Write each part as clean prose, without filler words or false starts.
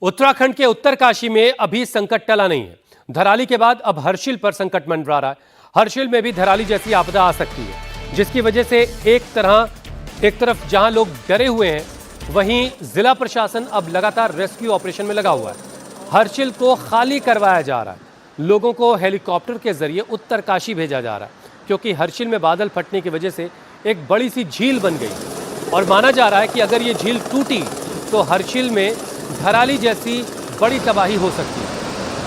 उत्तराखंड के उत्तरकाशी में अभी संकट टला नहीं है। धराली के बाद अब हर्षिल पर संकट मंडरा रहा है। हर्षिल में भी धराली जैसी आपदा आ सकती है, जिसकी वजह से एक तरफ जहां लोग डरे हुए हैं, वहीं जिला प्रशासन अब लगातार रेस्क्यू ऑपरेशन में लगा हुआ है। हर्षिल को खाली करवाया जा रहा है। लोगों को हेलीकॉप्टर के जरिए उत्तरकाशी भेजा जा रहा है, क्योंकि हर्षिल में बादल फटने की वजह से एक बड़ी सी झील बन गई और माना जा रहा है कि अगर ये झील टूटी तो हर्षिल में धराली जैसी बड़ी तबाही हो सकती है।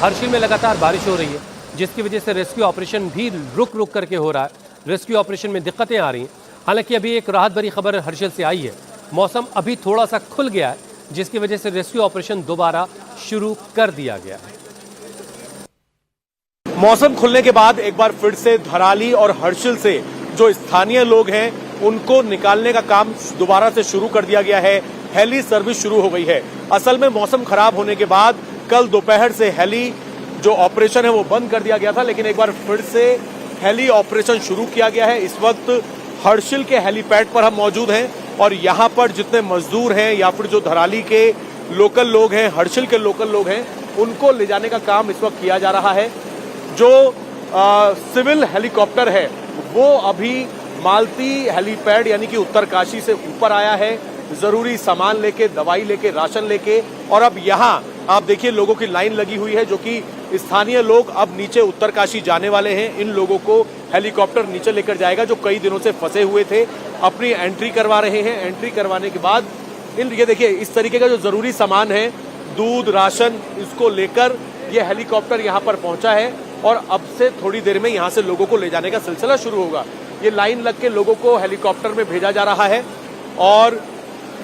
हर्षिल में लगातार बारिश हो रही है, जिसकी वजह से रेस्क्यू ऑपरेशन भी रुक रुक करके हो रहा है। रेस्क्यू ऑपरेशन में दिक्कतें आ रही हैं। हालांकि अभी एक राहत भरी खबर हर्षिल से आई है। मौसम अभी थोड़ा सा खुल गया है, जिसकी वजह से रेस्क्यू ऑपरेशन दोबारा शुरू कर दिया गया है। मौसम खुलने के बाद एक बार फिर से धराली और हर्षिल से जो स्थानीय लोग हैं, उनको निकालने का काम दोबारा से शुरू कर दिया गया है। हेली सर्विस शुरू हो गई है। असल में मौसम खराब होने के बाद कल दोपहर से हेली जो ऑपरेशन है वो बंद कर दिया गया था, लेकिन एक बार फिर से हेली ऑपरेशन शुरू किया गया है। इस वक्त हर्षिल के हेलीपैड पर हम मौजूद हैं और यहाँ पर जितने मजदूर हैं या फिर जो धराली के लोकल लोग हैं, हर्षिल के लोकल लोग हैं, उनको ले जाने का काम इस वक्त किया जा रहा है। जो सिविल हेलीकॉप्टर है वो अभी मालती हेलीपैड यानी कि उत्तरकाशी से ऊपर आया है, जरूरी सामान लेके, दवाई लेके, राशन लेके, और अब यहाँ आप देखिए लोगों की लाइन लगी हुई है, जो कि स्थानीय लोग अब नीचे उत्तरकाशी जाने वाले हैं। इन लोगों को हेलीकॉप्टर नीचे लेकर जाएगा, जो कई दिनों से फंसे हुए थे, अपनी एंट्री करवा रहे हैं। एंट्री करवाने के बाद ये देखिए इस तरीके का जो जरूरी सामान है, दूध, राशन, इसको लेकर ये हेलीकॉप्टर यहाँ पर पहुंचा है और अब से थोड़ी देर में यहाँ से लोगों को ले जाने का सिलसिला शुरू होगा। ये लाइन लग के लोगों को हेलीकॉप्टर में भेजा जा रहा है और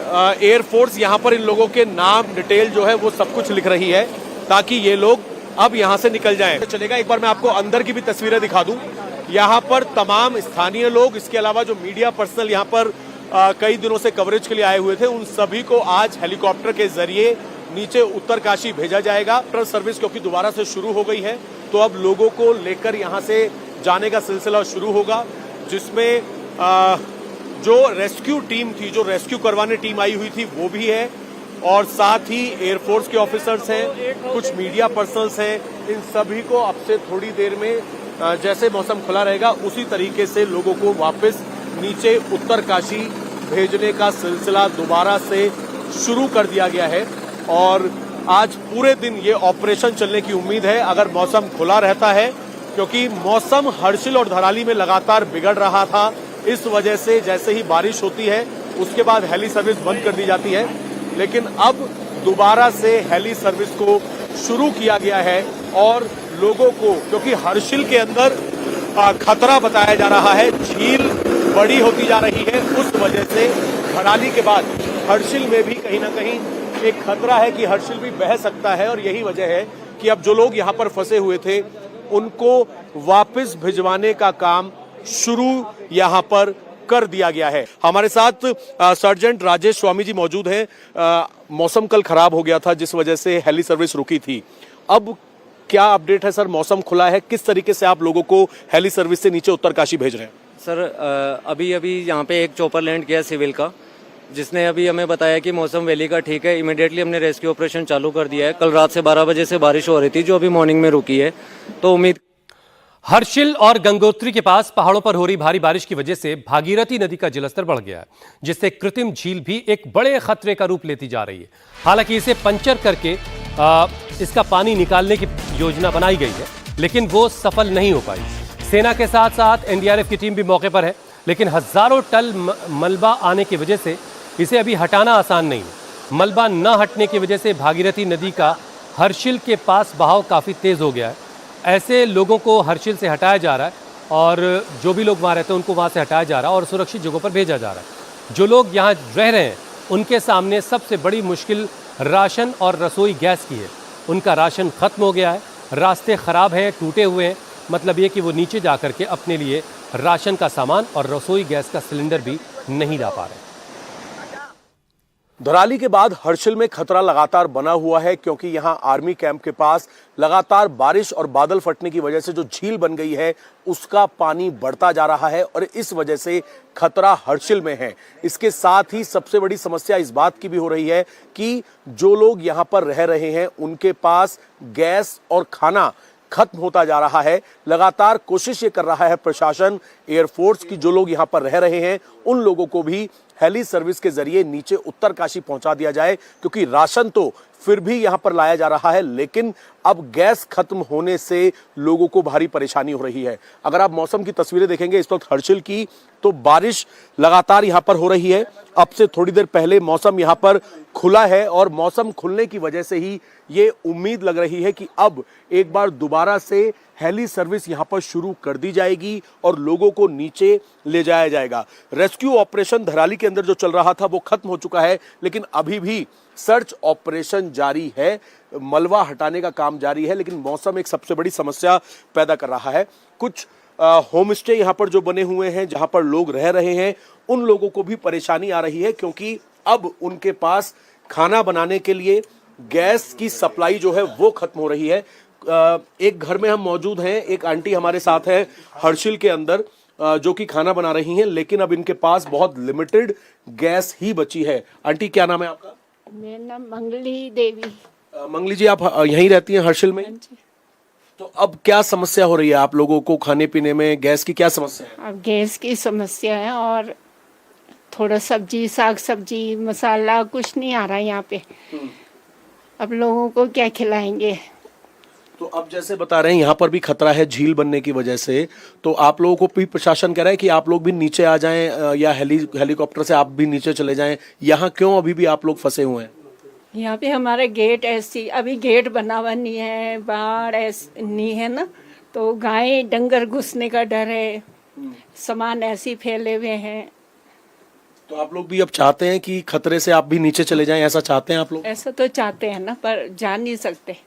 एयरफोर्स यहाँ पर इन लोगों के नाम, डिटेल जो है वो सब कुछ लिख रही है, ताकि ये लोग अब यहाँ से निकल जाएं। चलेगा, एक बार मैं आपको अंदर की भी तस्वीरें दिखा दूं। यहाँ पर तमाम स्थानीय लोग, इसके अलावा जो मीडिया पर्सनल यहाँ पर कई दिनों से कवरेज के लिए आए हुए थे, उन सभी को आज हेलीकॉप्टर के जरिए नीचे उत्तरकाशी भेजा जाएगा। ट्रेन सर्विस क्योंकि दोबारा से शुरू हो गई है, तो अब लोगों को लेकर यहाँ से जाने का सिलसिला शुरू होगा, जिसमें जो रेस्क्यू टीम थी, जो रेस्क्यू करवाने टीम आई हुई थी, वो भी है, और साथ ही एयरफोर्स के ऑफिसर्स हैं, कुछ मीडिया पर्सनल्स हैं। इन सभी को अब से थोड़ी देर में जैसे मौसम खुला रहेगा उसी तरीके से लोगों को वापस नीचे उत्तरकाशी भेजने का सिलसिला दोबारा से शुरू कर दिया गया है और आज पूरे दिन ये ऑपरेशन चलने की उम्मीद है, अगर मौसम खुला रहता है, क्योंकि मौसम हर्षिल और धराली में लगातार बिगड़ रहा था। इस वजह से जैसे ही बारिश होती है उसके बाद हेली सर्विस बंद कर दी जाती है, लेकिन अब दोबारा से हेली सर्विस को शुरू किया गया है और लोगों को, क्योंकि हर्षिल के अंदर खतरा बताया जा रहा है, झील बड़ी होती जा रही है, उस वजह से धराली के बाद हर्षिल में भी कहीं ना कहीं एक खतरा है कि हर्षिल भी बह सकता है। और यही वजह है कि अब जो लोग यहाँ पर फंसे हुए थे उनको वापस भिजवाने का काम शुरू यहाँ पर कर दिया गया है। हमारे साथ सर्जेंट राजेश स्वामी जी मौजूद हैं। मौसम कल खराब हो गया था, जिस वजह से हेली सर्विस रुकी थी। अब क्या अपडेट है सर? मौसम खुला है, किस तरीके से आप लोगों को हेली सर्विस से नीचे उत्तरकाशी भेज रहे हैं? सर अभी यहाँ पे एक चॉपर लैंड किया सिविल का, जिसने अभी हमें बताया कि मौसम वैली का ठीक है। इमीडिएटली हमने रेस्क्यू ऑपरेशन चालू कर दिया है। कल रात से 12 बजे से बारिश हो रही थी, जो अभी मॉर्निंग में रुकी है, तो उम्मीद। हर्षिल और गंगोत्री के पास पहाड़ों पर हो रही भारी बारिश की वजह से भागीरथी नदी का जलस्तर बढ़ गया है, जिससे कृत्रिम झील भी एक बड़े खतरे का रूप लेती जा रही है। हालांकि इसे पंचर करके इसका पानी निकालने की योजना बनाई गई है, लेकिन वो सफल नहीं हो पाई। सेना के साथ साथ एनडीआरएफ की टीम भी मौके पर है, लेकिन हजारों टन मलबा आने की वजह से इसे अभी हटाना आसान नहीं है। मलबा न हटने की वजह से भागीरथी नदी का हर्षिल के पास बहाव काफी तेज हो गया है। ऐसे लोगों को हर्षिल से हटाया जा रहा है और जो भी लोग वहाँ रहते हैं उनको वहाँ से हटाया जा रहा है और सुरक्षित जगहों पर भेजा जा रहा है। जो लोग यहाँ रह रहे हैं उनके सामने सबसे बड़ी मुश्किल राशन और रसोई गैस की है। उनका राशन खत्म हो गया है, रास्ते खराब हैं, टूटे हुए हैं, मतलब ये कि वो नीचे जा कर के अपने लिए राशन का सामान और रसोई गैस का सिलेंडर भी नहीं ला पा रहे। धराली के बाद हर्षिल में खतरा लगातार बना हुआ है क्योंकि यहां आर्मी कैंप के पास लगातार बारिश और बादल फटने की वजह से जो झील बन गई है उसका पानी बढ़ता जा रहा है और इस वजह से खतरा हर्षिल में है। इसके साथ ही सबसे बड़ी समस्या इस बात की भी हो रही है कि जो लोग यहां पर रह रहे हैं उनके पास गैस और खाना खत्म होता जा रहा है। लगातार कोशिश ये कर रहा है प्रशासन, एयरफोर्स की जो लोग यहां पर रह रहे हैं उन लोगों को भी हेली सर्विस के जरिए नीचे उत्तरकाशी पहुंचा दिया जाए क्योंकि राशन तो फिर भी यहां पर लाया जा रहा है लेकिन अब गैस खत्म होने से लोगों को भारी परेशानी हो रही है। अगर आप मौसम की तस्वीरें देखेंगे इस वक्त हर्षिल की तो बारिश लगातार यहां पर हो रही है। अब से थोड़ी देर पहले मौसम यहां पर खुला है और मौसम खुलने की वजह से ही ये उम्मीद लग रही है कि अब एक बार दोबारा से हेली सर्विस यहां पर शुरू कर दी जाएगी और लोगों को नीचे ले जाया जाएगा। रेस्क्यू ऑपरेशन धराली के अंदर जो चल रहा था वो खत्म हो चुका है लेकिन अभी भी सर्च ऑपरेशन जारी है, मलबा हटाने का काम जारी है लेकिन मौसम एक सबसे बड़ी समस्या पैदा कर रहा है। कुछ होम स्टे यहाँ पर जो बने हुए हैं जहां पर लोग रह रहे हैं उन लोगों को भी परेशानी आ रही है क्योंकि अब उनके पास खाना बनाने के लिए गैस की सप्लाई जो है वो खत्म हो रही है। एक घर में हम मौजूद हैं, एक आंटी हमारे साथ है हर्षिल के अंदर जो कि खाना बना रही हैं लेकिन अब इनके पास बहुत लिमिटेड गैस ही बची है। आंटी क्या नाम है आपका? मेरा नाम मंगली देवी। मंगली जी, आप यहीं रहती हैं हर्षिल में? तो अब क्या समस्या हो रही है आप लोगों को खाने पीने में? गैस की क्या समस्या है? अब गैस की समस्या है और थोड़ा सब्जी, साग सब्जी, मसाला कुछ नहीं आ रहा है यहाँ पे। अब लोगों को क्या खिलाएंगे? तो अब जैसे बता रहे हैं यहाँ पर भी खतरा है झील बनने की वजह से, तो आप लोगों को भी प्रशासन कह रहा है कि आप लोग भी नीचे आ जाएं या हेलीकॉप्टर से आप भी नीचे चले जाएं। यहाँ क्यों अभी भी आप लोग फंसे हुए हैं? यहाँ पे हमारा गेट ऐसी अभी गेट बना हुआ नहीं है, बाढ़ ऐसी नहीं है ना, तो गाय डंगर घुसने का डर है, सामान ऐसे फैले हुए हैं। तो आप लोग भी अब चाहते हैं कि खतरे से आप भी नीचे चले जाएं, ऐसा चाहते हैं आप लोग? ऐसा तो चाहते हैं ना पर जा नहीं सकते।